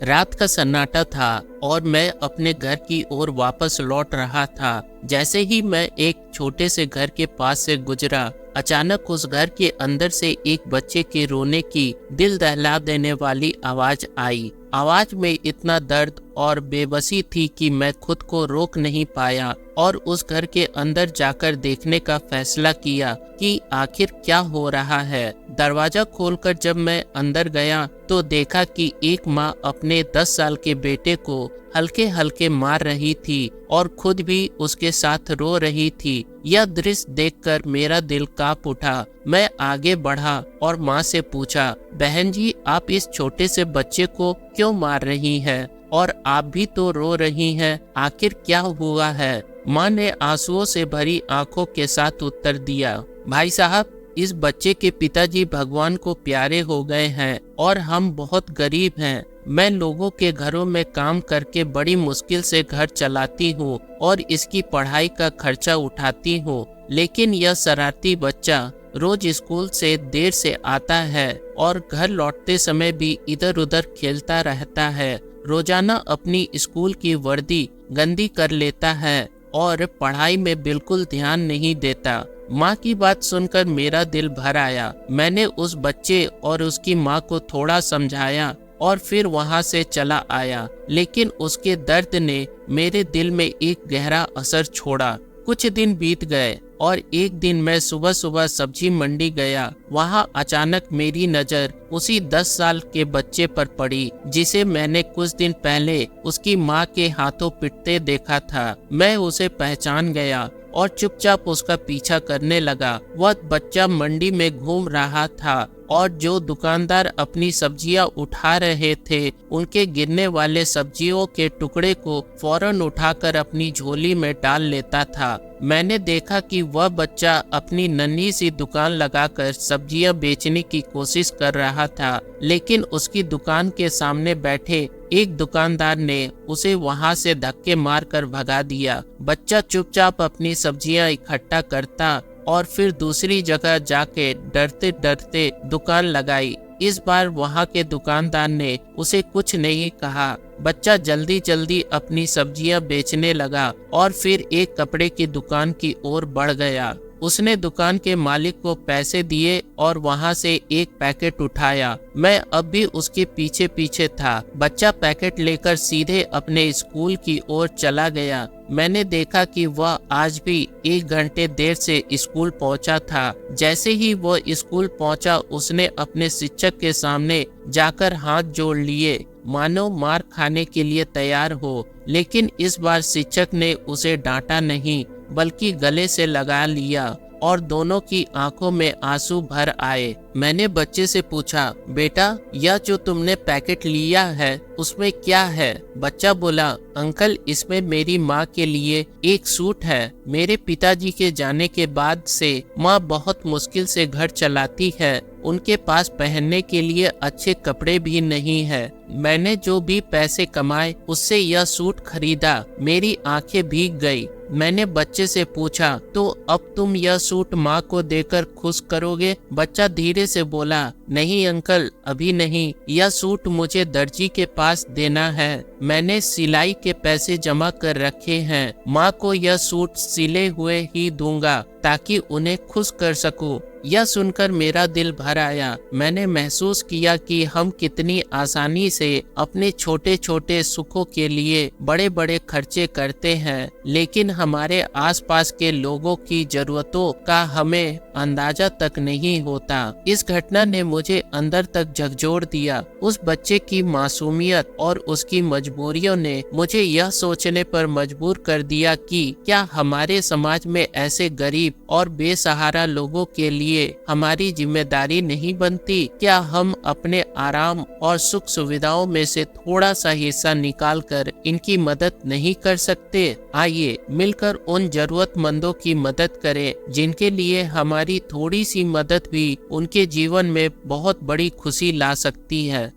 रात का सन्नाटा था और मैं अपने घर की ओर वापस लौट रहा था। जैसे ही मैं एक छोटे से घर के पास से गुजरा, अचानक उस घर के अंदर से एक बच्चे के रोने की दिल दहला देने वाली आवाज आई। आवाज में इतना दर्द और बेबसी थी कि मैं खुद को रोक नहीं पाया और उस घर के अंदर जाकर देखने का फैसला किया कि आखिर क्या हो रहा है। दरवाजा खोलकर जब मैं अंदर गया तो देखा कि एक माँ अपने 10 साल के बेटे को हल्के हल्के मार रही थी और खुद भी उसके साथ रो रही थी। यह दृश्य देखकर मेरा दिल कांप उठा। मैं आगे बढ़ा और माँ से पूछा, बहन जी, आप इस छोटे से बच्चे को क्यों मार रही हैं? और आप भी तो रो रही हैं, आखिर क्या हुआ है? माँ ने आंसुओं से भरी आंखों के साथ उत्तर दिया, भाई साहब, इस बच्चे के पिताजी भगवान को प्यारे हो गए हैं और हम बहुत गरीब हैं। मैं लोगों के घरों में काम करके बड़ी मुश्किल से घर चलाती हूँ और इसकी पढ़ाई का खर्चा उठाती हूँ, लेकिन यह शरारती बच्चा रोज स्कूल से देर से आता है और घर लौटते समय भी इधर उधर खेलता रहता है। रोजाना अपनी स्कूल की वर्दी गंदी कर लेता है और पढ़ाई में बिल्कुल ध्यान नहीं देता। माँ की बात सुनकर मेरा दिल भर आया। मैंने उस बच्चे और उसकी माँ को थोड़ा समझाया और फिर वहाँ से चला आया, लेकिन उसके दर्द ने मेरे दिल में एक गहरा असर छोड़ा। कुछ दिन बीत गए और एक दिन मैं सुबह सुबह सब्जी मंडी गया। वहाँ अचानक मेरी नज़र उसी 10 साल के बच्चे पर पड़ी जिसे मैंने कुछ दिन पहले उसकी माँ के हाथों पिटते देखा था। मैं उसे पहचान गया और चुपचाप उसका पीछा करने लगा। वह बच्चा मंडी में घूम रहा था और जो दुकानदार अपनी सब्जियां उठा रहे थे, उनके गिरने वाले सब्जियों के टुकड़े को फौरन उठाकर अपनी झोली में डाल लेता था। मैंने देखा कि वह बच्चा अपनी नन्ही सी दुकान लगाकर सब्जियां बेचने की कोशिश कर रहा था, लेकिन उसकी दुकान के सामने बैठे एक दुकानदार ने उसे वहां से धक्के मारकर भगा दिया। बच्चा चुपचाप अपनी सब्जियां इकट्ठा करता और फिर दूसरी जगह जाके डरते डरते दुकान लगाई। इस बार वहां के दुकानदार ने उसे कुछ नहीं कहा। बच्चा जल्दी जल्दी अपनी सब्जियां बेचने लगा और फिर एक कपड़े की दुकान की ओर बढ़ गया। उसने दुकान के मालिक को पैसे दिए और वहां से एक पैकेट उठाया। मैं अब भी उसके पीछे पीछे था। बच्चा पैकेट लेकर सीधे अपने स्कूल की ओर चला गया। मैंने देखा कि वह आज भी 1 घंटे देर से स्कूल पहुंचा था। जैसे ही वह स्कूल पहुंचा, उसने अपने शिक्षक के सामने जाकर हाथ जोड़ लिए, मानो मार खाने के लिए तैयार हो। लेकिन इस बार शिक्षक ने उसे डांटा नहीं, बल्कि गले से लगा लिया और दोनों की आंखों में आंसू भर आए। मैंने बच्चे से पूछा, बेटा, यह जो तुमने पैकेट लिया है उसमें क्या है? बच्चा बोला, अंकल, इसमें मेरी माँ के लिए एक सूट है। मेरे पिताजी के जाने के बाद से माँ बहुत मुश्किल से घर चलाती है। उनके पास पहनने के लिए अच्छे कपड़े भी नहीं है। मैंने जो भी पैसे कमाए उससे यह सूट खरीदा। मेरी आंखें भीग गई। मैंने बच्चे से पूछा, तो अब तुम यह सूट माँ को देकर खुश करोगे? बच्चा धीरे से बोला, नहीं अंकल, अभी नहीं। यह सूट मुझे दर्जी के पास देना है। मैंने सिलाई के पैसे जमा कर रखे हैं। माँ को यह सूट सिले हुए ही दूंगा ताकि उन्हें खुश कर सकूं। यह सुनकर मेरा दिल भर आया। मैंने महसूस किया कि हम कितनी आसानी से अपने छोटे छोटे सुखों के लिए बड़े बड़े खर्चे करते हैं, लेकिन हमारे आसपास के लोगों की जरूरतों का हमें अंदाजा तक नहीं होता। इस घटना ने मुझे अंदर तक झकझोर दिया। उस बच्चे की मासूमियत और उसकी मजबूरियों ने मुझे यह सोचने पर मजबूर कर दिया कि क्या हमारे समाज में ऐसे गरीब और बेसहारा लोगों के लिए हमारी जिम्मेदारी नहीं बनती? क्या हम अपने आराम और सुख सुविधाओं में से थोड़ा सा हिस्सा निकालकर इनकी मदद नहीं कर सकते? आइए मिलकर उन जरूरतमंदों की मदद करें जिनके लिए हमारी थोड़ी सी मदद भी उनके जीवन में बहुत बड़ी खुशी ला सकती है।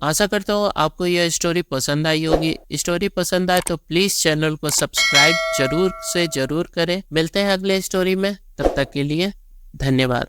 आशा करता हूँ आपको यह स्टोरी पसंद आई होगी। स्टोरी पसंद आए तो प्लीज चैनल को सब्सक्राइब जरूर से जरूर करें। मिलते हैं अगले स्टोरी में, तब तक के लिए धन्यवाद।